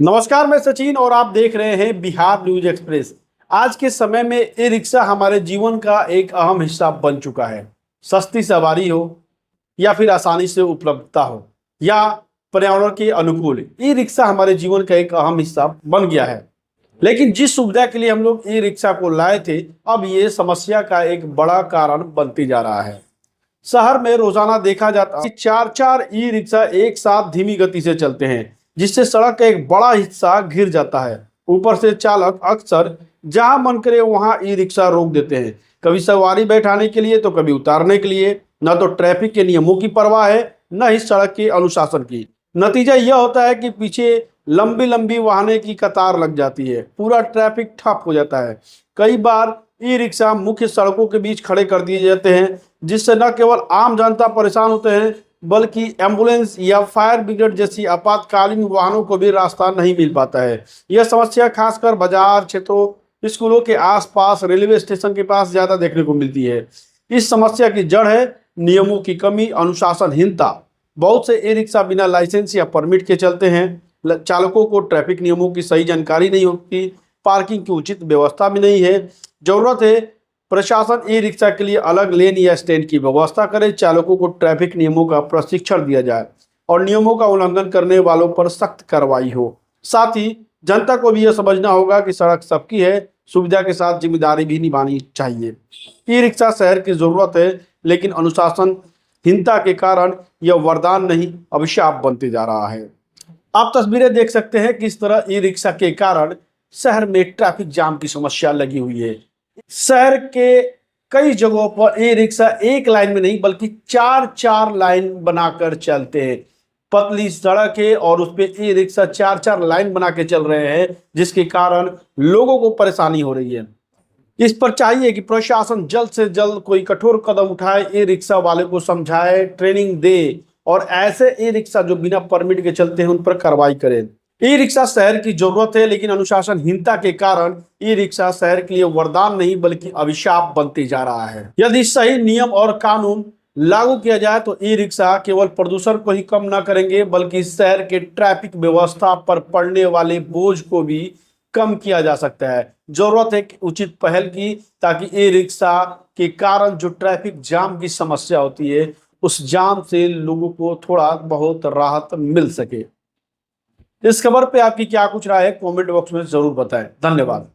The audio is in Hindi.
नमस्कार, मैं सचिन और आप देख रहे हैं बिहार न्यूज एक्सप्रेस। आज के समय में ई रिक्शा हमारे जीवन का एक अहम हिस्सा बन चुका है। सस्ती सवारी हो या फिर आसानी से उपलब्धता हो या पर्यावरण के अनुकूल, ई रिक्शा हमारे जीवन का एक अहम हिस्सा बन गया है। लेकिन जिस सुविधा के लिए हम लोग ई रिक्शा को लाए थे, अब ये समस्या का एक बड़ा कारण बनती जा रहा है। शहर में रोजाना देखा जाता है कि चार चार ई रिक्शा एक साथ धीमी गति से चलते हैं, जिससे सड़क का एक बड़ा हिस्सा घिर जाता है। ऊपर से चालक अक्सर जहां मन करे वहां ई रिक्शा रोक देते हैं, कभी सवारी बैठाने के लिए तो कभी उतारने के लिए। न तो ट्रैफिक के नियमों की परवाह है, न ही सड़क के अनुशासन की। नतीजा यह होता है कि पीछे लंबी लंबी वाहनों की कतार लग जाती है, पूरा ट्रैफिक ठप हो जाता है। कई बार ई रिक्शा मुख्य सड़कों के बीच खड़े कर दिए जाते हैं, जिससे न केवल आम जनता परेशान होते हैं, बल्कि एम्बुलेंस या फायर ब्रिगेड जैसी आपातकालीन वाहनों को भी रास्ता नहीं मिल पाता है। यह समस्या खासकर बाजार क्षेत्रों, स्कूलों के आसपास, रेलवे स्टेशन के पास ज्यादा देखने को मिलती है। इस समस्या की जड़ है नियमों की कमी, अनुशासनहीनता। बहुत से ई रिक्शा बिना लाइसेंस या परमिट के चलते हैं। चालकों को ट्रैफिक नियमों की सही जानकारी नहीं होती, पार्किंग की उचित व्यवस्था भी नहीं है। जरूरत है प्रशासन ई रिक्शा के लिए अलग लेन या स्टैंड की व्यवस्था करे, चालकों को ट्रैफिक नियमों का प्रशिक्षण दिया जाए और नियमों का उल्लंघन करने वालों पर सख्त कार्रवाई हो। साथ ही जनता को भी यह समझना होगा कि सड़क सबकी है, सुविधा के साथ जिम्मेदारी भी निभानी चाहिए। ई रिक्शा शहर की जरूरत है, लेकिन अनुशासनहीनता के कारण यह वरदान नहीं, अभिशाप बनते जा रहा है। आप तस्वीरें देख सकते हैं किस तरह ई रिक्शा के कारण शहर में ट्रैफिक जाम की समस्या लगी हुई है। शहर के कई जगहों पर ई रिक्शा एक लाइन में नहीं बल्कि चार चार लाइन बनाकर चलते हैं। पतली सड़क है और उस पे ई रिक्शा चार चार लाइन बना के चल रहे हैं, जिसके कारण लोगों को परेशानी हो रही है। इस पर चाहिए कि प्रशासन जल्द से जल्द कोई कठोर कदम उठाए, ई रिक्शा वाले को समझाए, ट्रेनिंग दे और ऐसे ई रिक्शा जो बिना परमिट के चलते हैं उन पर कार्रवाई करे। ई रिक्शा शहर की जरूरत है, लेकिन अनुशासनहीनता के कारण ई रिक्शा शहर के लिए वरदान नहीं बल्कि अभिशाप बनते जा रहा है। यदि सही नियम और कानून लागू किया जाए तो ई रिक्शा केवल प्रदूषण को ही कम न करेंगे, बल्कि शहर के ट्रैफिक व्यवस्था पर पड़ने वाले बोझ को भी कम किया जा सकता है। जरूरत है उचित पहल की, ताकि ई रिक्शा के कारण जो ट्रैफिक जाम की समस्या होती है, उस जाम से लोगों को थोड़ा बहुत राहत मिल सके। इस खबर पे आपकी क्या कुछ राय है, कमेंट बॉक्स में जरूर बताएं। धन्यवाद।